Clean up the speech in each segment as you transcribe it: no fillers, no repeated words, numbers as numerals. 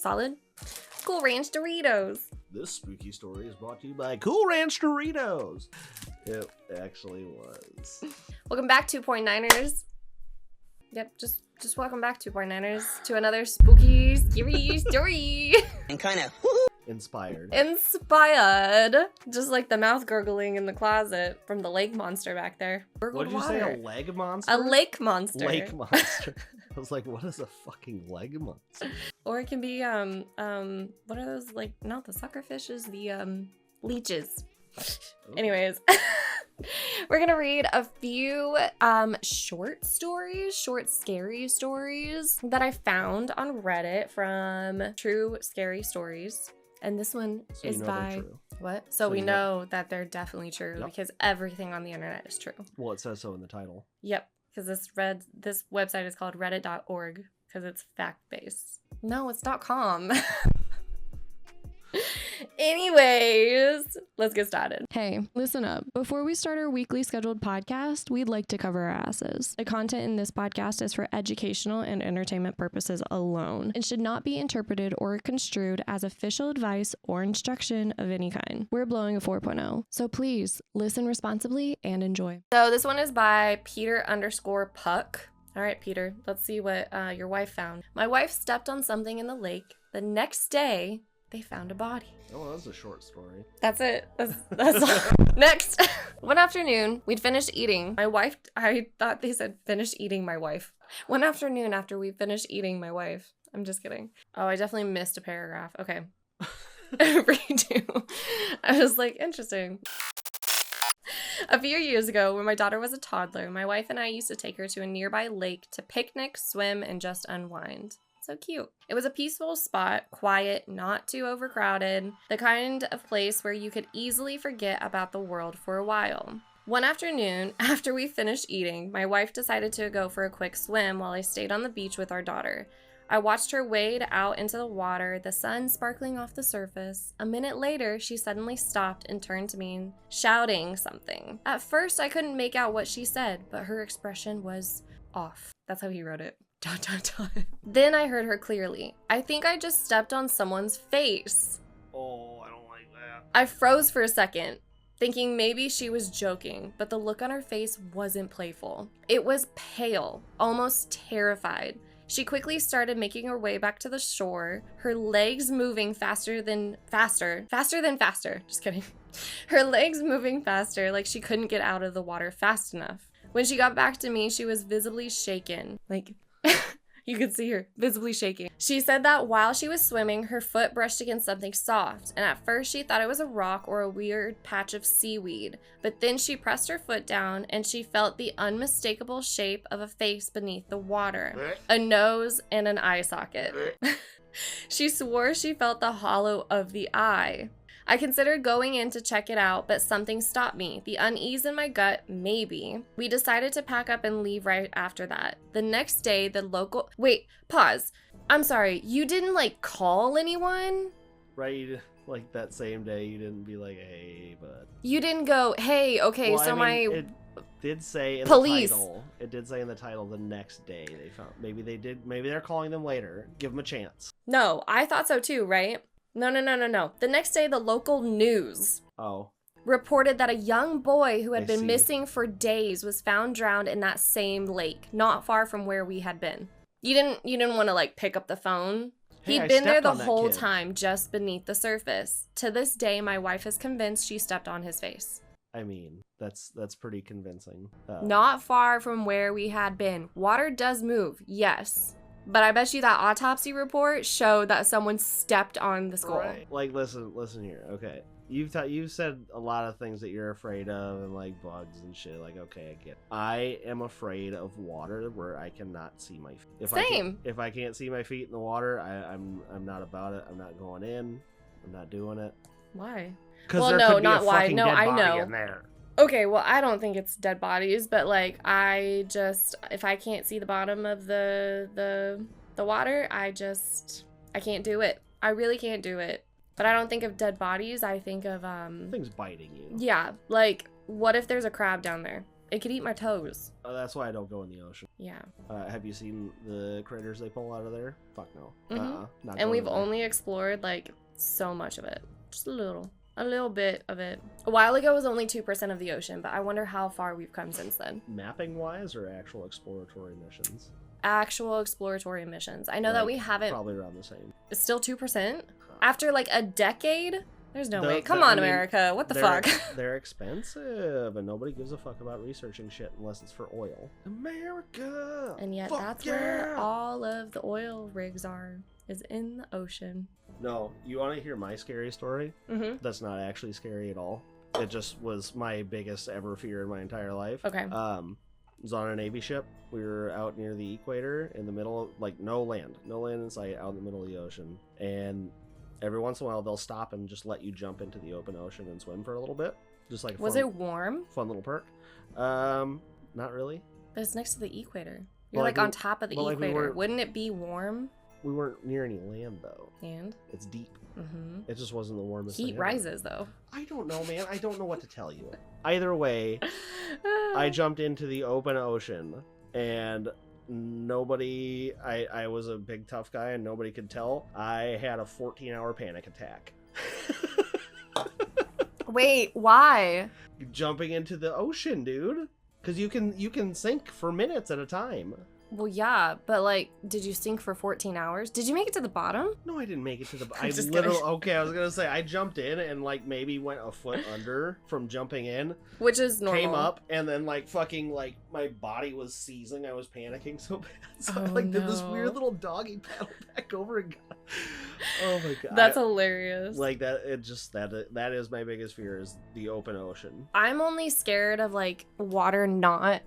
Solid? Cool Ranch Doritos. This spooky story is brought to you by Cool Ranch Doritos. It actually was. Welcome back, 2.9ers. Yep, just welcome back, 2.9ers, to another spooky, scary story. And kind of Inspired. Inspired. Just like the mouth gurgling in the closet from the lake monster back there. What did you say, a leg monster? A lake monster. Lake monster. I was like, what is a fucking leg monster? Or it can be, what are those, like, not the suckerfishes, the, leeches. Anyways, we're gonna read a few short scary stories that I found on Reddit from True Scary Stories. And this one is by what? So we know that they're definitely true because everything on the internet is true. Well, it says so in the title. Yep, because this website is called reddit.org because it's fact-based. No, it's .com. Anyways, let's get started. Hey, listen up. Before we start our weekly scheduled podcast, we'd like to cover our asses. The content in this podcast is for educational and entertainment purposes alone and should not be interpreted or construed as official advice or instruction of any kind. We're blowing a 4.0, so please listen responsibly and enjoy. So this one is by Peter_Puck. All right, Peter, let's see what your wife found. My wife stepped on something in the lake. The next day, they found a body. Oh, that was a short story. That's it. That's all. Next. One afternoon, we'd finished eating. I thought they said finished eating my wife. One afternoon after we finished eating my wife. I'm just kidding. Oh, I definitely missed a paragraph. Okay. Redo. I was like, interesting. A few years ago, when my daughter was a toddler, my wife and I used to take her to a nearby lake to picnic, swim, and just unwind. So cute. It was a peaceful spot, quiet, not too overcrowded, the kind of place where you could easily forget about the world for a while. One afternoon, after we finished eating, my wife decided to go for a quick swim while I stayed on the beach with our daughter. I watched her wade out into the water, the sun sparkling off the surface. A minute later, she suddenly stopped and turned to me, shouting something. At first, I couldn't make out what she said, but her expression was off. That's how he wrote it. ... Then I heard her clearly. I think I just stepped on someone's face. Oh, I don't like that. I froze for a second, thinking maybe she was joking, but the look on her face wasn't playful. It was pale, almost terrified. She quickly started making her way back to the shore, her legs moving faster. Just kidding. Her legs moving faster, like she couldn't get out of the water fast enough. When she got back to me, she was visibly shaken. Like, you could see her visibly shaking. She said that while she was swimming, her foot brushed against something soft, and at first she thought it was a rock or a weird patch of seaweed. But then she pressed her foot down, and she felt the unmistakable shape of a face beneath the water, a nose, and an eye socket. She swore she felt the hollow of the eye. I considered going in to check it out, but something stopped me. The unease in my gut, maybe. We decided to pack up and leave right after that. The next day, the local... Wait, pause. I'm sorry, you didn't, like, call anyone? Right, like that same day, you didn't be like, hey, bud. You didn't go, hey, okay, well, so it did say in police. The title. It did say in the title the next day they found. Maybe they're calling them later. Give them a chance. No, I thought so too, right? No. The next day, the local news reported that a young boy who had been missing for days was found drowned in that same lake, not far from where we had been. You didn't want to, like, pick up the phone? Hey, He'd been there the whole time, just beneath the surface. To this day, my wife is convinced she stepped on his face. I mean, that's pretty convincing. Not far from where we had been. Water does move, yes. But I bet you that autopsy report showed that someone stepped on the skull. Right. Like, listen here. Okay, you've said a lot of things that you're afraid of, and like bugs and shit. Like, okay, I get it. I am afraid of water where I cannot see my feet. Same. If I can't see my feet in the water, I'm not about it. I'm not going in. I'm not doing it. Why? Because not why. No, I know. In there. Okay, well, I don't think it's dead bodies, but, like, if I can't see the bottom of the water, I can't do it. I really can't do it. But I don't think of dead bodies, I think of, things biting you. Yeah, like, what if there's a crab down there? It could eat my toes. That's why I don't go in the ocean. Yeah. Have you seen the critters they pull out of there? Fuck no. Mhm. Not And going we've there. only explored like so much of it. Just a little bit of it. A while ago it was only 2% of the ocean, but I wonder how far we've come since then. Mapping wise or actual exploratory missions? Actual exploratory missions. I know that we haven't. Probably around the same. It's still 2%? After like a decade? There's no The- way. the- Come I on, mean, America. What the they're- fuck? They're expensive, and nobody gives a fuck about researching shit unless it's for oil. America! And yet Fuck that's yeah! where all of the oil rigs are, is in the ocean. No, you want to hear my scary story? Mm-hmm. That's not actually scary at all. It just was my biggest ever fear in my entire life. Okay. It was on a Navy ship. We were out near the equator in the middle of, like, no land in sight, out in the middle of the ocean. And every once in a while, they'll stop and just let you jump into the open ocean and swim for a little bit. Just like a Was fun, it warm? fun little perk. Not really. But it's next to the equator. You're Well, like like, on top of the well, like, we equator. weren't- Wouldn't it be warm? We weren't near any land, though. And? It's deep. Mm-hmm. It just wasn't the warmest Heat thing ever. rises, though. I don't know, man. I don't know what to tell you. Either way, I jumped into the open ocean, and nobody... I was a big tough guy, and nobody could tell. I had a 14-hour panic attack. Wait, why? Jumping into the ocean, dude. Because you can sink for minutes at a time. Well, yeah, but like, did you sink for 14 hours? Did you make it to the bottom? No, I didn't make it to the... I'm I just literally... kidding. Okay, I was going to say, I jumped in and, like, maybe went a foot under from jumping in. Which is normal. Came up, and then, like, fucking, like, my body was seizing. I was panicking so bad. So I, Oh, like, did this no. weird little doggy paddle back over and got... Oh, my God. That's hilarious. Like, that, it just... That is my biggest fear, is the open ocean. I'm only scared of like water not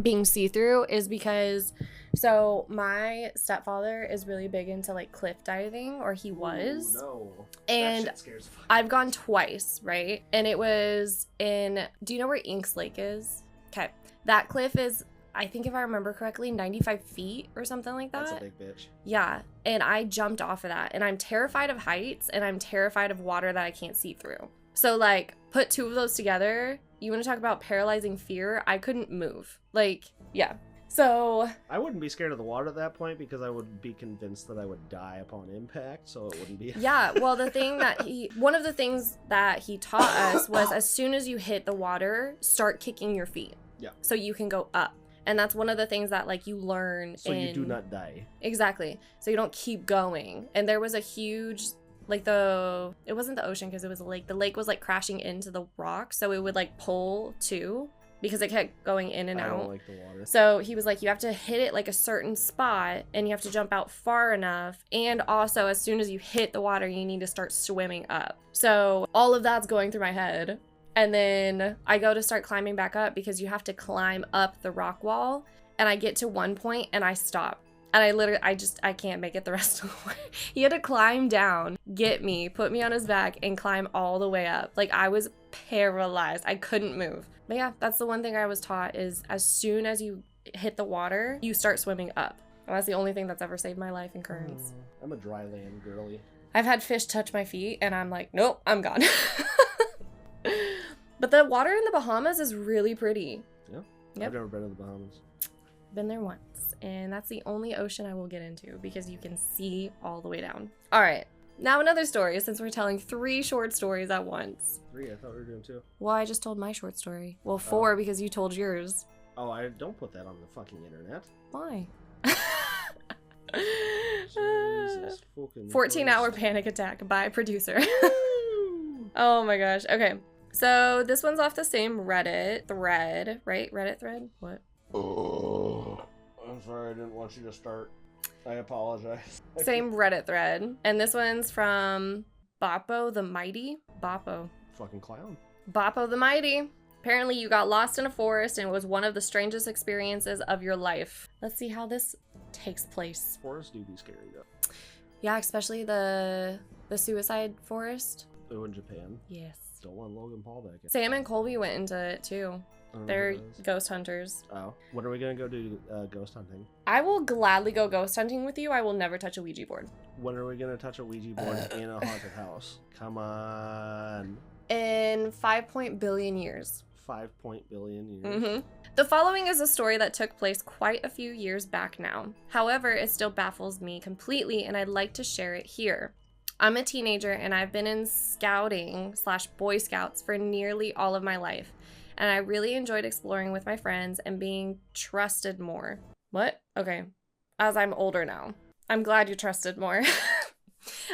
being see-through is because so my stepfather is really big into like cliff diving, or he was. Ooh, no. And that shit scares the fuck. I've gone twice, right? And it was in, do you know where Inks Lake is? Okay. That cliff is, I think if I remember correctly, 95 feet or something like that. That's a big bitch. Yeah. And I jumped off of that. And I'm terrified of heights, and I'm terrified of water that I can't see through. So like, put two of those together, you want to talk about paralyzing fear? I couldn't move. Like, yeah. So I wouldn't be scared of the water at that point because I would be convinced that I would die upon impact, so it wouldn't be... yeah, well, one of the things that he taught us was as soon as you hit the water, start kicking your feet. Yeah. So you can go up. And that's one of the things that like you learn So you do not die. Exactly. So you don't keep going. And there was a huge, like it wasn't the ocean because it was a lake. The lake was like crashing into the rock. So it would like pull too because it kept going in and I out. don't like the water. So he was like, you have to hit it like a certain spot and you have to jump out far enough. And also, as soon as you hit the water, you need to start swimming up. So all of that's going through my head. And then I go to start climbing back up because you have to climb up the rock wall. And I get to one point and I stop. And I can't make it the rest of the way. He had to climb down, get me, put me on his back, and climb all the way up. Like, I was paralyzed. I couldn't move. But yeah, that's the one thing I was taught is as soon as you hit the water, you start swimming up. And that's the only thing that's ever saved my life in currents. I'm a dry land girly. I've had fish touch my feet, and I'm like, nope, I'm gone. But the water in the Bahamas is really pretty. Yeah. Yep. I've never been to the Bahamas. Been there once, and that's the only ocean I will get into because you can see all the way down. All right, now another story since we're telling 3 short stories at once. 3, I thought we were doing 2. Well, I just told my short story. Well, 4 because you told yours. Oh, I don't put that on the fucking internet. Why? Jesus fucking 14-hour Christ. panic attack by producer. Woo! Oh my gosh. Okay. So this one's off the same Reddit thread, right? Reddit thread? What? Oh, I'm sorry, I didn't want you to start. I apologize. Same Reddit thread. And this one's from Boppo the Mighty. Boppo. Fucking clown. Boppo the Mighty. Apparently you got lost in a forest and it was one of the strangest experiences of your life. Let's see how this takes place. Forests do be scary though. Yeah, especially the suicide forest. Oh, in Japan. Yes. Don't want Logan Paul back in. Sam and Colby went into it too. I don't know They're what that is. ghost hunters. Oh, when are we gonna go do ghost hunting? I will gladly go ghost hunting with you. I will never touch a Ouija board. When are we gonna touch a Ouija board in a haunted house? Come on. In 5 billion years. 5 billion years. Mm-hmm. The following is a story that took place quite a few years back now. However, it still baffles me completely, and I'd like to share it here. I'm a teenager, and I've been in scouting/Boy Scouts for nearly all of my life, and I really enjoyed exploring with my friends and being trusted more. What? Okay. As I'm older now. I'm glad you trusted more.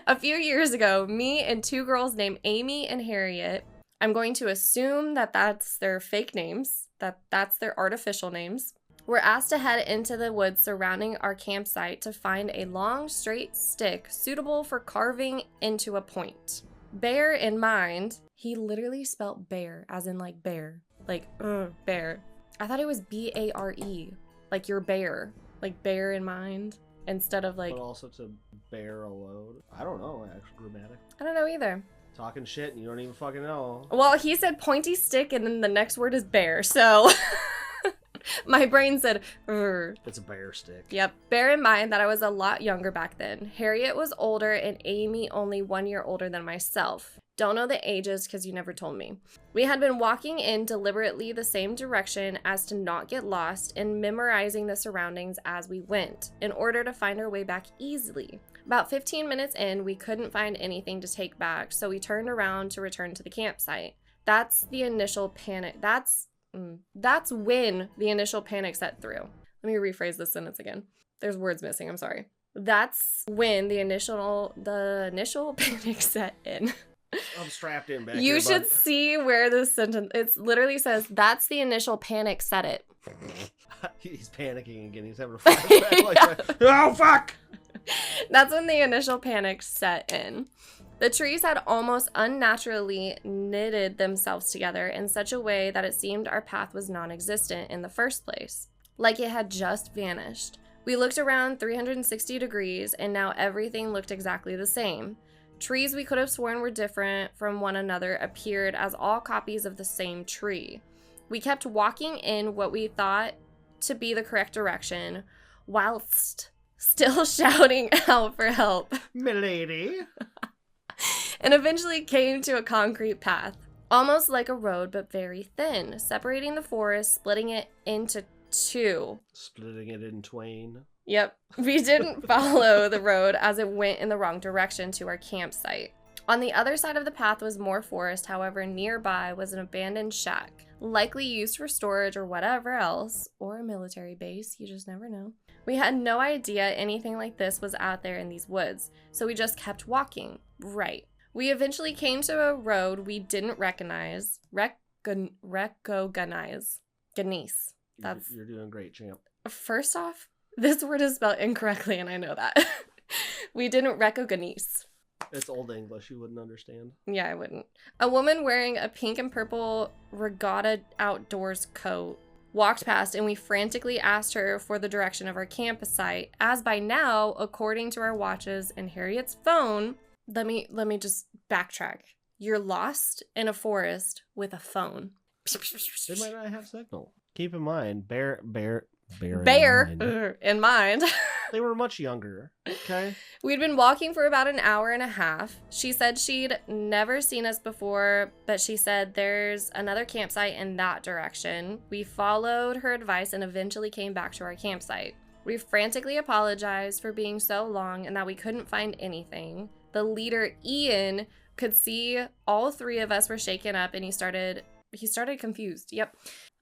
A few years ago, me and two girls named Amy and Harriet, I'm going to assume that that's their fake names, that's their artificial names, were asked to head into the woods surrounding our campsite to find a long, straight stick suitable for carving into a point. Bear in mind, he literally spelled bear as in like bear, like bear. I thought it was B-A-R-E, like your bear, like bear in mind, instead of like... But also to bear a load. I don't know, actual grammatic. I don't know either. Talking shit and you don't even fucking know. Well, he said pointy stick and then the next word is bear, so... My brain said, "Rrr." It's a bear stick. Yep. Bear in mind that I was a lot younger back then. Harriet was older and Amy only 1 year older than myself. Don't know the ages because you never told me. We had been walking in deliberately the same direction as to not get lost and memorizing the surroundings as we went in order to find our way back easily. About 15 minutes in, we couldn't find anything to take back, so we turned around to return to the campsite. That's the initial panic. That's when the initial panic set through. Let me rephrase this sentence again. There's words missing, I'm sorry. That's when the initial panic set in. I'm strapped in back You here, should bud. see where this sentence, it literally says, that's the initial panic set it. He's panicking again. He's having a flashback like, oh, fuck! That's when the initial panic set in. The trees had almost unnaturally knitted themselves together in such a way that it seemed our path was non-existent in the first place, like it had just vanished. We looked around 360 degrees, and now everything looked exactly the same. Trees we could have sworn were different from one another appeared as all copies of the same tree. We kept walking in what we thought to be the correct direction, whilst still shouting out for help. Milady. And eventually came to a concrete path, almost like a road but very thin, separating the forest, splitting it into two. Splitting it in twain. Yep, we didn't follow the road as it went in the wrong direction to our campsite. On the other side of the path was more forest, however, nearby was an abandoned shack, likely used for storage or whatever else, or a military base, you just never know. We had no idea anything like this was out there in these woods, so we just kept walking. Right. We eventually came to a road we didn't recognize. Recognize. Ganese. That's... You're doing great, champ. First off, this word is spelled incorrectly, and I know that. We didn't recognize. It's old English. You wouldn't understand. Yeah, I wouldn't. A woman wearing a pink and purple regatta outdoors coat walked past, and we frantically asked her for the direction of our campsite, as by now, according to our watches and Harriet's phone, let me just backtrack. You're lost in a forest with a phone. They might not have signal. Keep in mind, bear in mind. They were much younger, okay? We'd been walking for about an hour and a half. She said she'd never seen us before, but she said there's another campsite in that direction. We followed her advice and eventually came back to our campsite. We frantically apologized for being so long and that we couldn't find anything. The leader, Ian, could see all three of us were shaken up, and he started confused. Yep.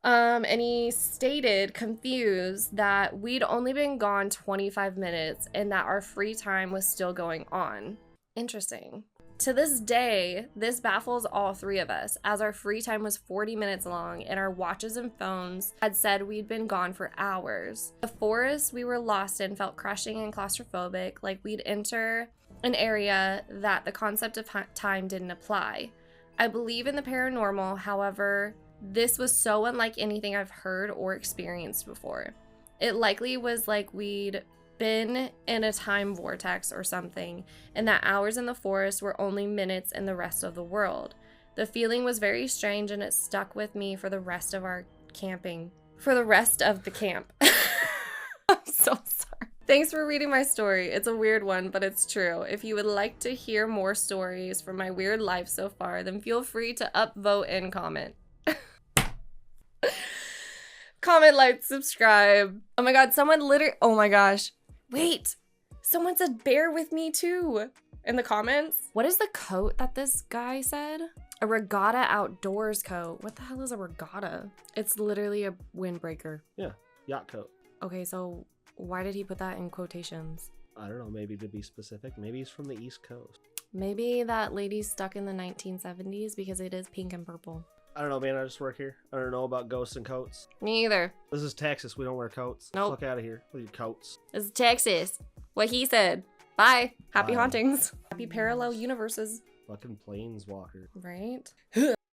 And he stated, confused, that we'd only been gone 25 minutes and that our free time was still going on. Interesting. To this day, this baffles all three of us, as our free time was 40 minutes long and our watches and phones had said we'd been gone for hours. The forest we were lost in felt crushing and claustrophobic, like we'd enter an area that the concept of time didn't apply. I believe in the paranormal, however, this was so unlike anything I've heard or experienced before. It likely was like we'd been in a time vortex or something, and that hours in the forest were only minutes in the rest of the world. The feeling was very strange, and it stuck with me for the rest of the camp. I'm so sorry. Thanks for reading my story. It's a weird one, but it's true. If you would like to hear more stories from my weird life so far, then feel free to upvote and comment. Comment, like, subscribe. Oh my god, someone literally, oh my gosh. Wait, someone said bear with me too in the comments. What is the coat that this guy said? A regatta outdoors coat. What the hell is a regatta? It's literally a windbreaker. Yeah, yacht coat. Okay, so why did he put that in quotations? I don't know, maybe to be specific. Maybe he's from the East Coast. Maybe that lady's stuck in the 1970s because it is pink and purple. I don't know, man. I just work here. I don't know about ghosts and coats. Me either. This is Texas. We don't wear coats. Nope. Fuck out of here with your coats. This is Texas. What he said. Bye. Happy Bye. hauntings. Happy parallel universes. Fucking planeswalker. Right?